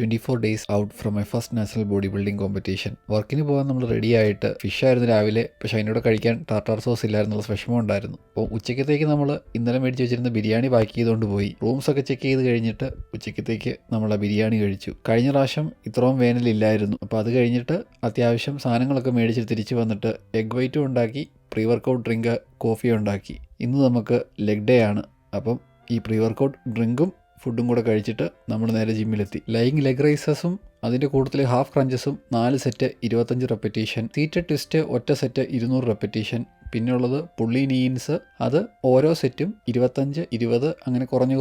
24 days out from my first national body building competition. വർക്കിന് പോകാൻ നമ്മൾ റെഡി ആയിട്ട് ഫിഷായിരുന്നു രാവിലെ. പക്ഷേ അതിനോട് കഴിക്കാൻ ടാർട്ടാർ സോസ് ഇല്ലായിരുന്നുള്ള വിഷമം ഉണ്ടായിരുന്നു. അപ്പോൾ ഉച്ചക്കത്തേക്ക് നമ്മൾ ഇന്നലെ മേടിച്ച് വെച്ചിരുന്ന ബിരിയാണി പാക്ക് ചെയ്തുകൊണ്ട് പോയി. റൂംസൊക്കെ ചെക്ക് ചെയ്ത് കഴിഞ്ഞിട്ട് ഉച്ചക്കത്തേക്ക് നമ്മൾ ആ ബിരിയാണി കഴിച്ചു. കഴിഞ്ഞ പ്രാവശ്യം ഇത്രയും വേനലില്ലായിരുന്നു. അപ്പോൾ അത് കഴിഞ്ഞിട്ട് അത്യാവശ്യം സാധനങ്ങളൊക്കെ മേടിച്ച് തിരിച്ച് വന്നിട്ട് എഗ് വൈറ്റും ഉണ്ടാക്കി, പ്രീ വർക്കൗട്ട് ഡ്രിങ്ക് കോഫിയും ഉണ്ടാക്കി. ഇന്ന് നമുക്ക് ലെഗ് ഡേ ആണ്. അപ്പം ഈ പ്രീ വർക്കൗട്ട് ഡ്രിങ്കും ഫുഡും കൂടെ കഴിച്ചിട്ട് നമ്മൾ നേരെ ജിമ്മിലെത്തി. ലൈങ് ലെഗ് റൈസസും അതിൻ്റെ കൂട്ടത്തിൽ ഹാഫ് ക്രഞ്ചസും 4 സെറ്റ് 25 റെപ്പറ്റീഷൻ, സീറ്റഡ് ട്വിസ്റ്റ് ഒറ്റ സെറ്റ് 200 റെപ്പറ്റീഷൻ. പിന്നെ ഉള്ളത് പുള്ളി നീൻസ്, അത് ഓരോ സെറ്റും 25, 20 അങ്ങനെ കുറഞ്ഞ്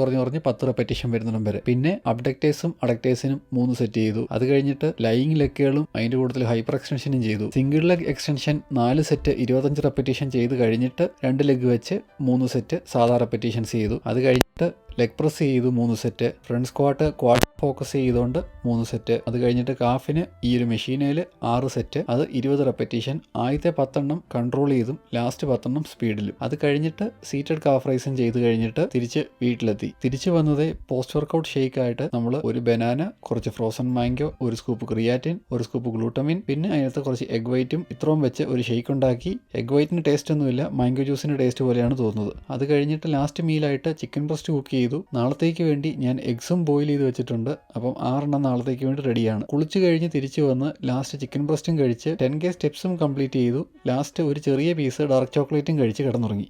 10 റെപ്പറ്റീഷൻ വരുന്നിടം വരെ. പിന്നെ അബ്ഡക്റ്റേഴ്സും അഡക്റ്റേഴ്സിനും 3 സെറ്റ് ചെയ്തു. അത് കഴിഞ്ഞിട്ട് ലൈങ് ലെഗുകളും അതിൻ്റെ കൂട്ടത്തിൽ ഹൈപ്പർ എക്സ്റ്റൻഷനും ചെയ്തു. Single leg extension 4 set 25 repetition ചെയ്ത് കഴിഞ്ഞിട്ട് 2 ലെഗ് വെച്ച് 3 സെറ്റ് സാധാ റെപ്പറ്റീഷൻസ് ചെയ്തു. അത് കഴിഞ്ഞിട്ട് ലെഗ് പ്രസ് ചെയ്തു 3 set, front squat quad focus ചെയ്തുകൊണ്ട് 3 സെറ്റ്. അത് കഴിഞ്ഞിട്ട് കാഫിന് ഈ ഒരു മെഷീനയിൽ 6 സെറ്റ്, അത് 20 റെപ്പറ്റീഷൻ. ആദ്യത്തെ 10 കൺട്രോൾ ചെയ്തും ലാസ്റ്റ് 10 സ്പീഡിലും. അത് കഴിഞ്ഞിട്ട് സീറ്റഡ് കാഫ് റൈസും ചെയ്ത് കഴിഞ്ഞിട്ട് തിരിച്ച് വീട്ടിലെത്തി. തിരിച്ചു വന്നത് പോസ്റ്റ് വർക്കൗട്ട് ഷേക്ക് ആയിട്ട് നമ്മൾ ഒരു ബനാന, കുറച്ച് ഫ്രോസൺ മാംഗോ, ഒരു സ്കൂപ്പ് ക്രിയാറ്റിൻ, ഒരു സ്കൂപ്പ് ഗ്ലൂട്ടമിൻ, പിന്നെ അതിനകത്ത് കുറച്ച് എഗ് വൈറ്റും ഇത്രയും വെച്ച് ഒരു ഷേക്ക് ഉണ്ടാക്കി. എഗ് വൈറ്റിന് ടേസ്റ്റ് ഒന്നുമില്ല, മാംഗോ ജ്യൂസിന് ടേസ്റ്റ് പോലെയാണ് തോന്നുന്നത്. അത് കഴിഞ്ഞിട്ട് ലാസ്റ്റ് മീലായിട്ട് ചിക്കൻ ബ്രസ്റ്റ് കുക്ക് ചെയ്തു. നാളത്തേക്ക് വേണ്ടി ഞാൻ എഗ്സും ബോയിൽ ചെയ്ത് വെച്ചിട്ടുണ്ട്. അപ്പം 6 നാളത്തേക്ക് വേണ്ടി റെഡിയാണ്. കുളിച്ച് കഴിഞ്ഞ് തിരിച്ചു വന്ന് ലാസ്റ്റ് ചിക്കൻ ബ്രസ്റ്റും കഴിച്ച് 10K സ്റ്റെപ്സും കംപ്ലീറ്റ് ചെയ്തു. ലാസ്റ്റ് ഒരു ചെറിയ പീസ് ഡാർക്ക് ചോക്ലേറ്റും കഴിച്ച് കിടന്നുറങ്ങി.